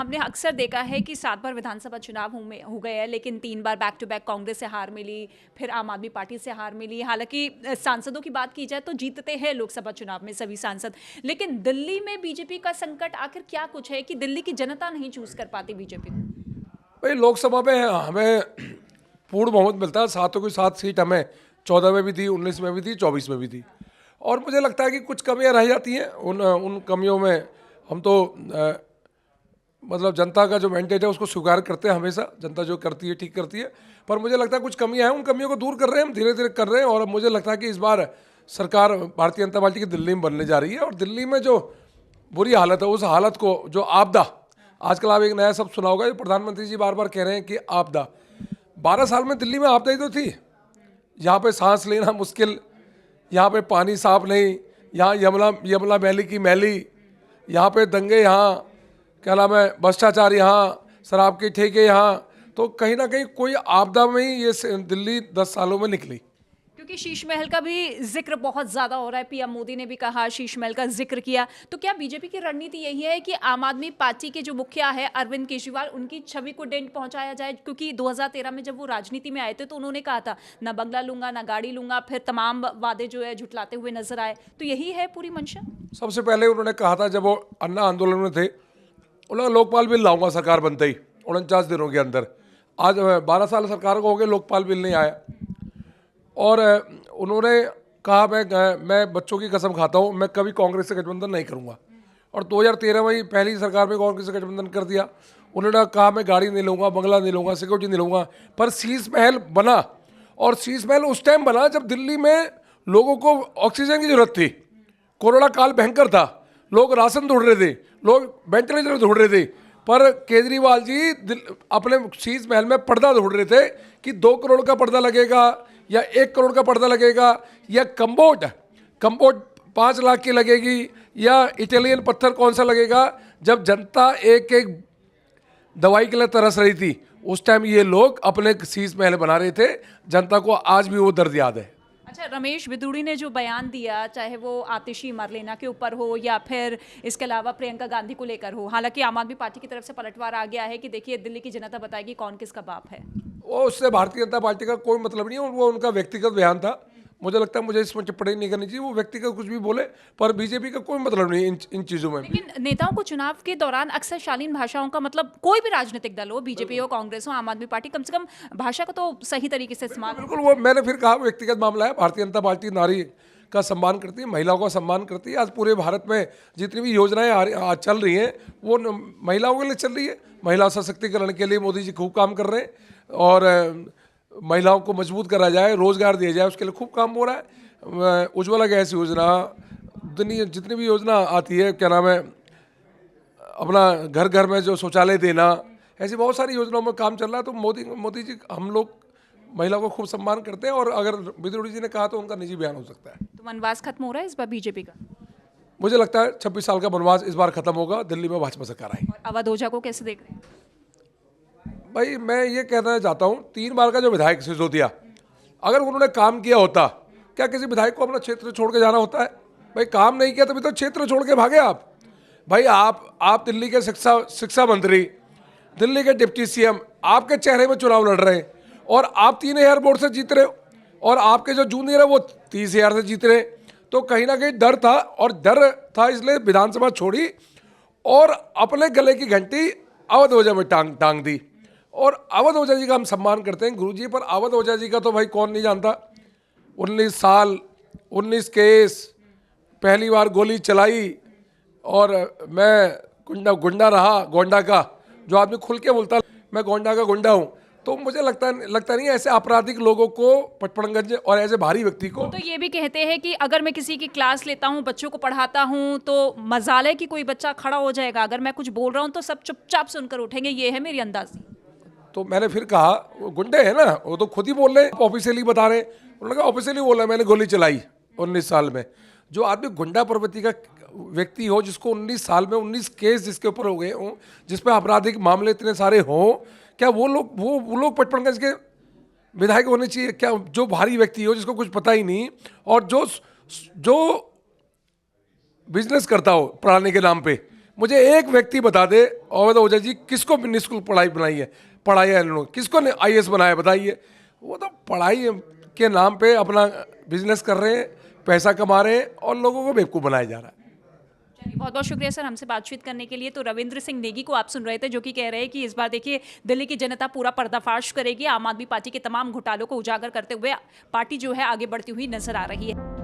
आपने अक्सर देखा है कि 7 बार विधानसभा चुनाव हो गए हैं, लेकिन 3 बार बैक टू बैक कांग्रेस से हार मिली, फिर आम आदमी पार्टी से हार मिली। हालांकि सांसदों की बात की जाए तो जीतते हैं लोकसभा चुनाव में सभी सांसद, लेकिन दिल्ली में बीजेपी का संकट आखिर क्या कुछ है कि दिल्ली की जनता नहीं चूज कर पाती बीजेपी को? भाई लोकसभा में हमें पूर्ण बहुमत मिलता है, 7 की 7 सीट हमें 14 में भी दी, 19 में भी दी, 24 में भी दी। और मुझे लगता है कि कुछ कमियां रह जाती हैं। उन कमियों में हम तो मतलब जनता का जो मैंडेट है उसको स्वीकार करते हैं हमेशा। जनता जो करती है ठीक करती है, पर मुझे लगता है कुछ कमियां हैं, उन कमियों को दूर कर रहे हैं हम, धीरे धीरे कर रहे हैं। और मुझे लगता है कि इस बार सरकार भारतीय जनता पार्टी की दिल्ली में बनने जा रही है। और दिल्ली में जो बुरी हालत है, उस हालत को जो आपदा, आजकल आप एक नया शब्द सुना होगा, जो प्रधानमंत्री जी बार बार कह रहे हैं कि आपदा। 12 साल में दिल्ली में आपदा ही तो थी। यहाँ पे सांस लेना मुश्किल, यहाँ पे पानी साफ नहीं, यहाँ यमुना मैली की मैली, यहाँ पे दंगे, यहाँ क्या नाम है भ्रष्टाचार, यहाँ शराब के ठेके, यहाँ तो कहीं ना कहीं कोई आपदा में ही ये दिल्ली 10 सालों में निकली। क्योंकि शीश महल का भी जिक्र बहुत ज्यादा हो रहा है, पीएम मोदी ने भी कहा, शीश महल का जिक्र किया। तो क्या बीजेपी की रणनीति यही है कि आम आदमी पार्टी के जो मुखिया है अरविंद केजरीवाल, उनकी छवि को डेंट पहुंचाया जाए? क्योंकि 2013 में जब वो राजनीति में आए थे तो उन्होंने कहा था ना बंगला लूंगा ना गाड़ी लूंगा, फिर तमाम वादे जो है झुटलाते हुए नजर आए। तो यही है पूरी मंशा? सबसे पहले उन्होंने कहा था जब वो अन्ना आंदोलन में थे, उन्होंने लोकपाल बिल लाऊंगा सरकार बनते ही 49 दिनों के अंदर। आज 12 साल सरकार को हो गए, लोकपाल बिल नहीं आया। और उन्होंने कहा मैं बच्चों की कसम खाता हूँ, मैं कभी कांग्रेस से गठबंधन नहीं करूँगा। और 2013 में ही पहली सरकार में कांग्रेस से गठबंधन कर दिया। उन्होंने कहा मैं गाड़ी नहीं लूँगा, बंगला नहीं लूँगा, सिक्योरिटी नहीं लूँगा। पर शीश महल बना, और शीश महल उस टाइम बना जब दिल्ली में लोगों को ऑक्सीजन की जरूरत थी। कोरोना काल भयंकर था, लोग राशन ढूंढ रहे थे, लोग वेंटिलेटर ढूंढ रहे थे। पर केजरीवाल जी अपने शीश महल में पर्दा ढूंढ रहे थे कि 2 करोड़ का पर्दा लगेगा या 1 करोड़ का पर्दा लगेगा, या कंपोट 5 लाख की लगेगी, या इटालियन पत्थर कौन सा लगेगा। जब जनता एक एक दवाई के लिए तरस रही थी, उस टाइम ये लोग अपने शीश महल बना रहे थे। जनता को आज भी वो दर्द याद है। अच्छा, रमेश बिदूड़ी ने जो बयान दिया, चाहे वो आतिशी मरलेना के ऊपर हो या फिर इसके अलावा प्रियंका गांधी को लेकर हो, हालांकि आम आदमी पार्टी की तरफ से पलटवार आ गया है कि देखिए दिल्ली की जनता बताएगी कौन किसका बाप है। वो उससे भारतीय जनता पार्टी का कोई मतलब नहीं है, वो उनका व्यक्तिगत बयान था। मुझे लगता है मुझे इसमें टिप्पणी नहीं करनी चाहिए, वो व्यक्तिगत कुछ भी बोले, पर बीजेपी का कोई मतलब नहीं इन चीज़ों में। लेकिन नेताओं को चुनाव के दौरान अक्सर शालीन भाषाओं का, मतलब कोई भी राजनीतिक दल हो, बीजेपी हो, कांग्रेस हो, आम आदमी पार्टी, कम से कम भाषा को तो सही तरीके से इस्तेमाल। बिल्कुल, वो मैंने फिर कहा व्यक्तिगत मामला है। भारतीय जनता पार्टी नारी का सम्मान करती है, महिलाओं का सम्मान करती है। आज पूरे भारत में जितनी भी योजनाएं आज चल रही हैं वो महिलाओं के लिए चल रही है। महिला सशक्तिकरण के लिए मोदी जी खूब काम कर रहे हैं, और महिलाओं को मजबूत करा जाए, रोजगार दिया जाए, उसके लिए खूब काम हो रहा है। उज्ज्वला गैस योजना, दुनिया जितनी भी योजना आती है, क्या नाम है, अपना घर घर में जो शौचालय देना, ऐसी बहुत सारी योजनाओं में काम चल रहा है। तो मोदी जी, हम लोग महिलाओं को खूब सम्मान करते हैं। और अगर बिदुड़ी जी ने कहा तो उनका निजी बयान हो सकता है। तो वनवास खत्म हो रहा है इस बार बीजेपी का? मुझे लगता है 26 साल का वनवास इस बार खत्म होगा, दिल्ली में भाजपा सरकार आएगी। और अवध ओझा को कैसे देख रहे हैं? भाई मैं ये कहना चाहता हूँ, 3 बार का जो विधायक सिसोदिया, अगर उन्होंने काम किया होता, क्या किसी विधायक को अपना क्षेत्र छोड़ के जाना होता है? भाई काम नहीं किया तभी तो क्षेत्र छोड़ के भागे आप। भाई आप दिल्ली के शिक्षा मंत्री, दिल्ली के डिप्टी सीएम, आपके चेहरे में चुनाव लड़ रहे हैं, और आप 3000 वोट से जीत रहे हो, और आपके जो जूनियर है वो 30,000 से जीत रहे हैं। तो कहीं ना कहीं डर था, और डर था इसलिए विधानसभा छोड़ी और अपने गले की घंटी अवध ओझा में टांग दी। और अवध ओझा जी का हम सम्मान करते हैं गुरुजी, पर अवध ओझा जी का तो भाई कौन नहीं जानता। 19 साल, 19 केस, पहली बार गोली चलाई, और मैं गुंडा रहा, गोंडा का। जो आदमी खुल के बोलता मैं गोंडा का गुंडा हूँ, तो मुझे लगता नहीं ऐसे आपराधिक लोगों को, पचपड़गंज और ऐसे भारी व्यक्ति को। तो ये भी कहते हैं कि अगर मैं किसी की क्लास लेता हूँ, बच्चों को पढ़ाता हूँ, तो मजाल है कि कोई बच्चा खड़ा हो जाएगा, अगर मैं कुछ बोल रहा हूँ तो सब चुपचाप सुनकर उठेंगे, ये है मेरी अंदाज़ी। तो मैंने फिर कहा वो गुंडे हैं ना, वो तो खुद ही बोल रहे हैं, ऑफिशियली बता रहे हैं। उन्होंने कहा ऑफिशियली बोला मैंने गोली चलाई 19 साल में। जो आदमी गुंडा प्रवृत्ति का व्यक्ति हो, जिसको 19 साल में 19 केस जिसके ऊपर हो गए हों, जिसमें आपराधिक मामले इतने सारे हों, क्या वो लोग पचपड़गंज के विधायक होने चाहिए क्या? जो भारी व्यक्ति हो, जिसको कुछ पता ही नहीं, और जो बिजनेस करता हो पढ़ाने के नाम पे, मुझे एक व्यक्ति बता दे और तो ओझा जी किसको निःशुल्क पढ़ाई बनाई है, पढ़ाई है इन्होंने, किसको ने IAS बनाया बताइए। वो तो पढ़ाई के नाम पे अपना बिजनेस कर रहे हैं, पैसा कमा रहे हैं और लोगों को बेवकूफ़ बनाया जा रहा है। चलिए, बहुत बहुत शुक्रिया सर हमसे बातचीत करने के लिए। तो रविंद्र सिंह नेगी को आप सुन रहे थे, जो कि कह रहे हैं कि इस बार देखिए दिल्ली की जनता पूरा पर्दाफाश करेगी, आम आदमी पार्टी के तमाम घोटालों को उजागर करते हुए पार्टी जो है आगे बढ़ती हुई नजर आ रही है।